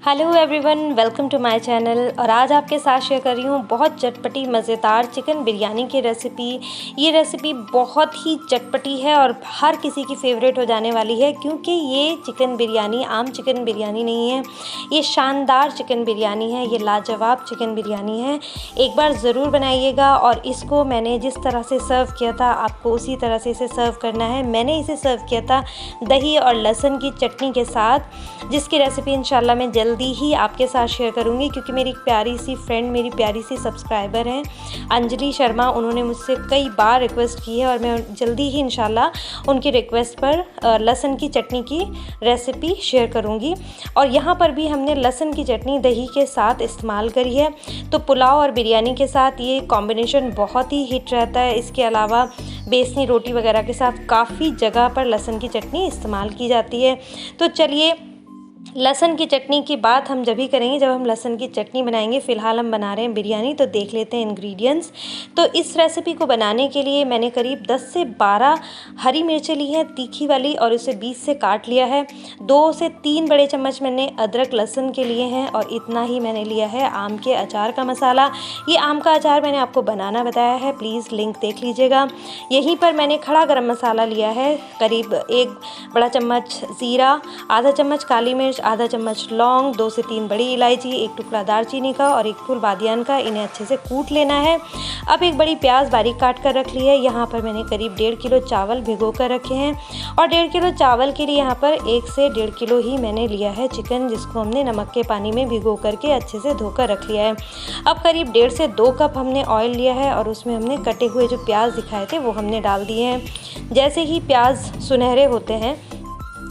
Hello everyone, welcome to my channel. और आज आपके साथ शेयर कर रही हूँ बहुत चटपटी मज़ेदार चिकन बिरयानी की रेसिपी। ये रेसिपी बहुत ही चटपटी है और हर किसी की फेवरेट हो जाने वाली है, क्योंकि ये चिकन बिरयानी आम चिकन बिरयानी नहीं है, ये शानदार चिकन बिरयानी है, ये लाजवाब चिकन बिरयानी है। एक बार ज़रूर बनाइएगा। और इसको मैंने जिस तरह से सर्व किया था, आपको उसी तरह से इसे सर्व करना है। मैंने इसे सर्व किया था दही और लहसुन की चटनी के साथ, जिसकी रेसिपी इंशाल्लाह मैं जल्दी ही आपके साथ शेयर करूंगी, क्योंकि मेरी प्यारी सी फ्रेंड, मेरी प्यारी सी सब्सक्राइबर हैं अंजलि शर्मा, उन्होंने मुझसे कई बार रिक्वेस्ट की है और मैं जल्दी ही इंशाल्लाह उनकी रिक्वेस्ट पर लहसुन की चटनी की रेसिपी शेयर करूंगी। और यहाँ पर भी हमने लहसुन की चटनी दही के साथ इस्तेमाल करी है, तो पुलाव और बिरयानी के साथ ये कॉम्बिनेशन बहुत ही हिट रहता है। इसके अलावा बेसनी रोटी वगैरह के साथ काफ़ी जगह पर लहसुन की चटनी इस्तेमाल की जाती है। तो चलिए, लहसुन की चटनी की बात हम जब ही करेंगे जब हम लहसुन की चटनी बनाएंगे। फ़िलहाल हम बना रहे हैं बिरयानी, तो देख लेते हैं इंग्रेडिएंट्स। तो इस रेसिपी को बनाने के लिए मैंने करीब 10 से 12 हरी मिर्चें ली हैं तीखी वाली, और उसे 20 से काट लिया है। 2 से 3 बड़े चम्मच मैंने अदरक लहसुन के लिए हैं, और इतना ही मैंने लिया है आम के अचार का मसाला। ये आम का अचार मैंने आपको बनाना बताया है, प्लीज़ लिंक देख लीजिएगा। यहीं पर मैंने खड़ा गरम मसाला लिया है, करीब 1 बड़ा चम्मच ज़ीरा, आधा चम्मच काली मिर्च, आधा चम्मच लौंग, 2 से 3 बड़ी इलायची, 1 टुकड़ा दालचीनी का और 1 फूल बादियान का। इन्हें अच्छे से कूट लेना है। अब 1 बड़ी प्याज बारीक काट कर रख ली है। यहाँ पर मैंने करीब 1.5 किलो चावल भिगो कर रखे हैं, और 1.5 किलो चावल के लिए यहाँ पर 1 से 1.5 किलो ही मैंने लिया है चिकन, जिसको हमने नमक के पानी में भिगो करके अच्छे से धोकर रख लिया है। अब करीब 1.5 से 2 कप हमने ऑयल लिया है, और उसमें हमने कटे हुए जो प्याज दिखाए थे वो हमने डाल दिए हैं। जैसे ही प्याज सुनहरे होते हैं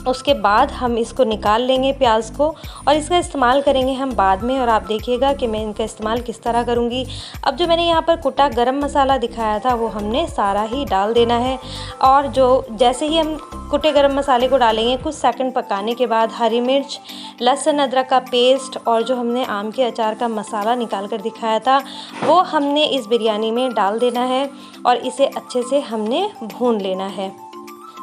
उसके बाद हम इसको निकाल लेंगे प्याज को, और इसका इस्तेमाल करेंगे हम बाद में। और आप देखिएगा कि मैं इनका इस्तेमाल किस तरह करूँगी। अब जो मैंने यहाँ पर कुटा गरम मसाला दिखाया था वो हमने सारा ही डाल देना है, और जो जैसे ही हम कुटे गरम मसाले को डालेंगे, कुछ सेकंड पकाने के बाद हरी मिर्च, लहसुन अदरक का पेस्ट और जो हमने आम के अचार का मसाला निकाल कर दिखाया था वो हमने इस बिरयानी में डाल देना है, और इसे अच्छे से हमने भून लेना है।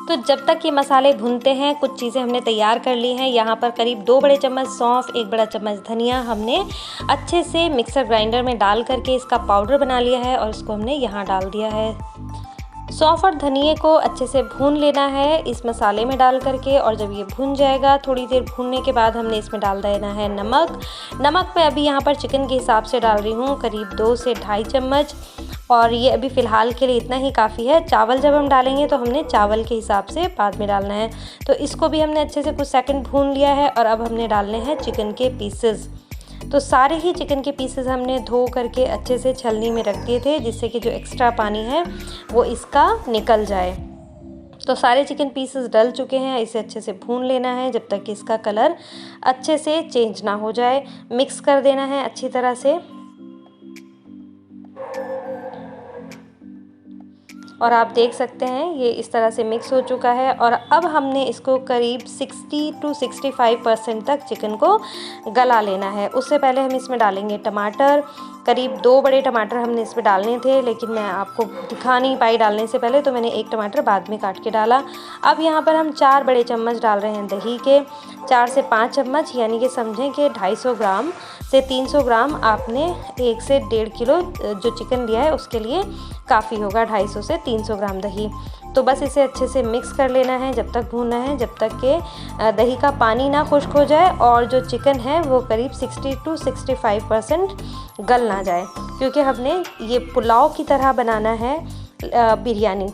तो जब तक ये मसाले भूनते हैं, कुछ चीज़ें हमने तैयार कर ली हैं। यहाँ पर करीब 2 बड़े चम्मच सौंफ, 1 बड़ा चम्मच धनिया हमने अच्छे से मिक्सर ग्राइंडर में डाल करके इसका पाउडर बना लिया है, और इसको हमने यहाँ डाल दिया है। सौंफ और धनिए को अच्छे से भून लेना है इस मसाले में डाल करके, और जब ये भून जाएगा, थोड़ी देर भूनने के बाद हमने इसमें डाल देना है नमक। नमक मैं अभी यहाँ पर चिकन के हिसाब से डाल रही हूँ, करीब 2 से 2.5 चम्मच, और ये अभी फ़िलहाल के लिए इतना ही काफ़ी है। चावल जब हम डालेंगे तो हमने चावल के हिसाब से बाद में डालना है। तो इसको भी हमने अच्छे से कुछ सेकंड भून लिया है, और अब हमने डालने हैं चिकन के पीसेस। तो सारे ही चिकन के पीसेस हमने धो करके अच्छे से छलनी में रख दिए थे, जिससे कि जो एक्स्ट्रा पानी है वो इसका निकल जाए। तो सारे चिकन पीसेस डल चुके हैं। इसे अच्छे से भून लेना है जब तक कि इसका कलर अच्छे से चेंज ना हो जाए। मिक्स कर देना है अच्छी तरह से, और आप देख सकते हैं ये इस तरह से मिक्स हो चुका है। और अब हमने इसको करीब 60 to 65% तक चिकन को गला लेना है। उससे पहले हम इसमें डालेंगे टमाटर। करीब 2 बड़े टमाटर हमने इसमें डालने थे, लेकिन मैं आपको दिखा नहीं पाई डालने से पहले, तो मैंने 1 टमाटर बाद में काट के डाला। अब यहाँ पर हम 4 बड़े चम्मच डाल रहे हैं दही के, 4 से 5 चम्मच, यानी कि समझें कि 250 ग्राम से 300 ग्राम आपने 1 से 1.5 किलो जो चिकन लिया है उसके लिए काफ़ी होगा 250 से 300 ग्राम दही। तो बस इसे अच्छे से मिक्स कर लेना है, जब तक भूनना है जब तक कि दही का पानी ना खुश्क हो जाए, और जो चिकन है वो करीब 60 to 65% गल ना जाए, क्योंकि हमने ये पुलाव की तरह बनाना है बिरयानी।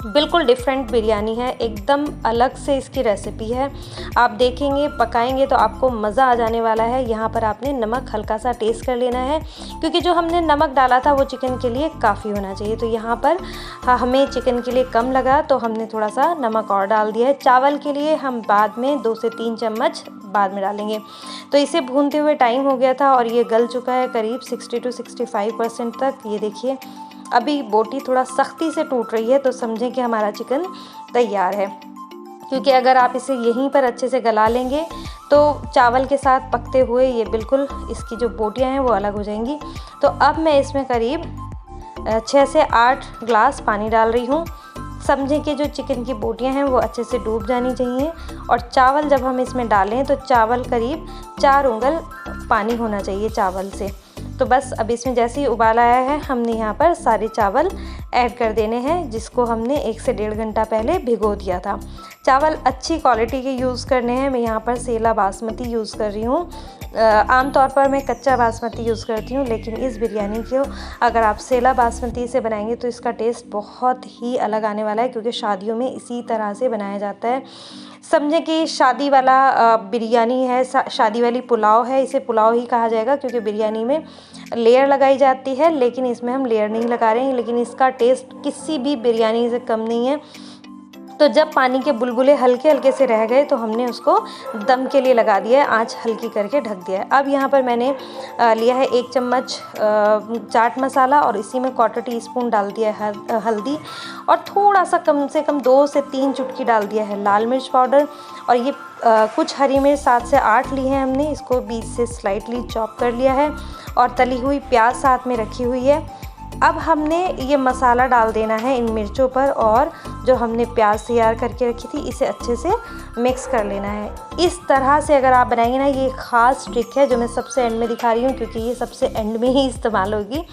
बिल्कुल डिफरेंट बिरयानी है, एकदम अलग से इसकी रेसिपी है। आप देखेंगे, पकाएंगे तो आपको मज़ा आ जाने वाला है। यहाँ पर आपने नमक हल्का सा टेस्ट कर लेना है, क्योंकि जो हमने नमक डाला था वो चिकन के लिए काफ़ी होना चाहिए। तो यहाँ पर हमें चिकन के लिए कम लगा, तो हमने थोड़ा सा नमक और डाल दिया है। चावल के लिए हम बाद में 2 से 3 चम्मच बाद में डालेंगे। तो इसे भूनते हुए टाइम हो गया था, और ये गल चुका है करीब 60 to 65% तक। ये देखिए, अभी बोटी थोड़ा सख्ती से टूट रही है, तो समझें कि हमारा चिकन तैयार है। क्योंकि अगर आप इसे यहीं पर अच्छे से गला लेंगे तो चावल के साथ पकते हुए ये बिल्कुल इसकी जो बोटियां हैं वो अलग हो जाएंगी। तो अब मैं इसमें करीब 6 से 8 ग्लास पानी डाल रही हूँ। समझें कि जो चिकन की बोटियां हैं वो अच्छे से डूब जानी चाहिए। और चावल जब हम इसमें डालें तो चावल करीब 4 उंगल पानी होना चाहिए चावल से। तो बस अब इसमें जैसे ही उबाल आया है हमने यहाँ पर सारे चावल ऐड कर देने हैं, जिसको हमने 1 से 1.5 घंटा पहले भिगो दिया था। चावल अच्छी क्वालिटी के यूज़ करने हैं। मैं यहाँ पर सेला बासमती यूज़ कर रही हूँ। आमतौर पर मैं कच्चा बासमती यूज़ करती हूँ, लेकिन इस बिरयानी को अगर आप सेला बासमती से बनाएंगे तो इसका टेस्ट बहुत ही अलग आने वाला है, क्योंकि शादियों में इसी तरह से बनाया जाता है। समझें कि शादी वाला बिरयानी है, शादी वाली पुलाव है। इसे पुलाव ही कहा जाएगा, क्योंकि बिरयानी में लेयर लगाई जाती है, लेकिन इसमें हम लेयर नहीं लगा रहे हैं। लेकिन इसका टेस्ट किसी भी बिरयानी से कम नहीं है। तो जब पानी के बुलबुले हल्के हल्के से रह गए तो हमने उसको दम के लिए लगा दिया है, आँच हल्की करके ढक दिया है। अब यहाँ पर मैंने लिया है 1 चम्मच चाट मसाला, और इसी में 1/4 टीस्पून डाल दिया है हल्दी, और थोड़ा सा कम से कम 2 से 3 चुटकी डाल दिया है लाल मिर्च पाउडर। और ये कुछ हरी मिर्च 7 से 8 ली हैं हमने, इसको बीच से स्लाइटली चॉप कर लिया है, और तली हुई प्याज साथ में रखी हुई है। अब हमने ये मसाला डाल देना है इन मिर्चों पर, और जो हमने प्याज तैयार करके रखी थी इसे अच्छे से मिक्स कर लेना है। इस तरह से अगर आप बनाएंगे ना, ये ख़ास ट्रिक है जो मैं सबसे एंड में दिखा रही हूँ, क्योंकि ये सबसे एंड में ही इस्तेमाल होगी।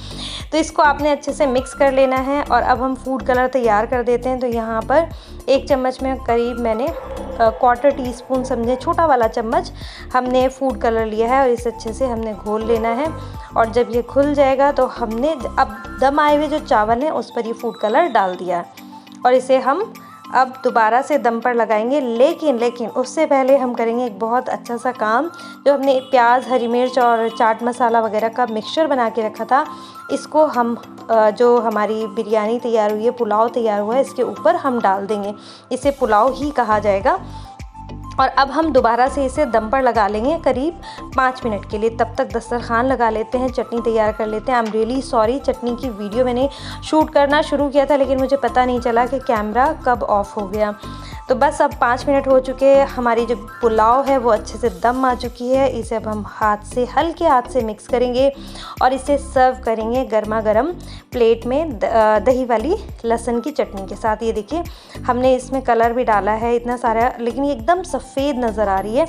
तो इसको आपने अच्छे से मिक्स कर लेना है। और अब हम फूड कलर तैयार कर देते हैं। तो यहाँ पर 1 चम्मच में करीब मैंने 1/4 टीस्पून, समझे छोटा वाला चम्मच, हमने फूड कलर लिया है, और इसे अच्छे से हमने घोल लेना है। और जब ये खुल जाएगा तो हमने अब दम आए हुए जो चावल हैं उस पर ये फूड कलर डाल दिया, और इसे हम अब दोबारा से दम पर लगाएंगे। लेकिन उससे पहले हम करेंगे एक बहुत अच्छा सा काम। जो हमने प्याज, हरी मिर्च और चाट मसाला वगैरह का मिक्सचर बना के रखा था, इसको हम जो हमारी बिरयानी तैयार हुई है, पुलाव तैयार हुआ है, इसके ऊपर हम डाल देंगे। इसे पुलाव ही कहा जाएगा। और अब हम दोबारा से इसे दम पर लगा लेंगे करीब 5 मिनट के लिए। तब तक दस्तरखान लगा लेते हैं, चटनी तैयार कर लेते हैं। आई एम रियली सॉरी, चटनी की वीडियो मैंने शूट करना शुरू किया था, लेकिन मुझे पता नहीं चला कि कैमरा कब ऑफ हो गया। तो बस अब 5 मिनट हो चुके हैं, हमारी जो पुलाव है वो अच्छे से दम आ चुकी है। इसे अब हम हल्के हाथ से मिक्स करेंगे, और इसे सर्व करेंगे गर्मा गर्म प्लेट में दही वाली लहसुन की चटनी के साथ। ये देखिए हमने इसमें कलर भी डाला है इतना सारा, लेकिन ये एकदम सफ़ेद नज़र आ रही है।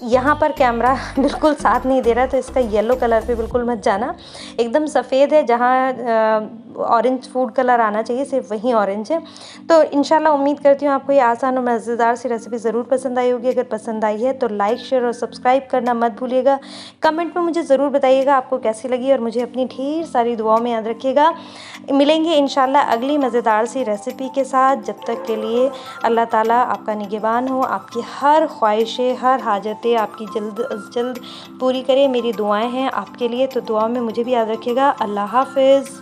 यहाँ पर कैमरा बिल्कुल साथ नहीं दे रहा, तो इसका येलो कलर पे बिल्कुल मत जाना, एकदम सफ़ेद है। जहाँ ऑरेंज फूड कलर आना चाहिए सिर्फ वहीं ऑरेंज है। तो इंशाल्लाह उम्मीद करती हूँ आपको ये आसान और मज़ेदार सी रेसिपी ज़रूर पसंद आई होगी। अगर पसंद आई है तो लाइक, शेयर और सब्सक्राइब करना मत भूलिएगा। कमेंट में मुझे ज़रूर बताइएगा आपको कैसी लगी, और मुझे अपनी ढेर सारी दुआओं में याद रखिएगा। मिलेंगे इंशाल्लाह अगली मज़ेदार सी रेसिपी के साथ। जब तक के लिए अल्लाह ताला आपका निगहबान हो, आपकी हर ख्वाहिशें, हर हाजतें आपकी जल्द अज जल्द पूरी करे। मेरी दुआएं हैं आपके लिए, तो दुआ में मुझे भी याद रखिएगा। अल्लाह हाफ़िज़।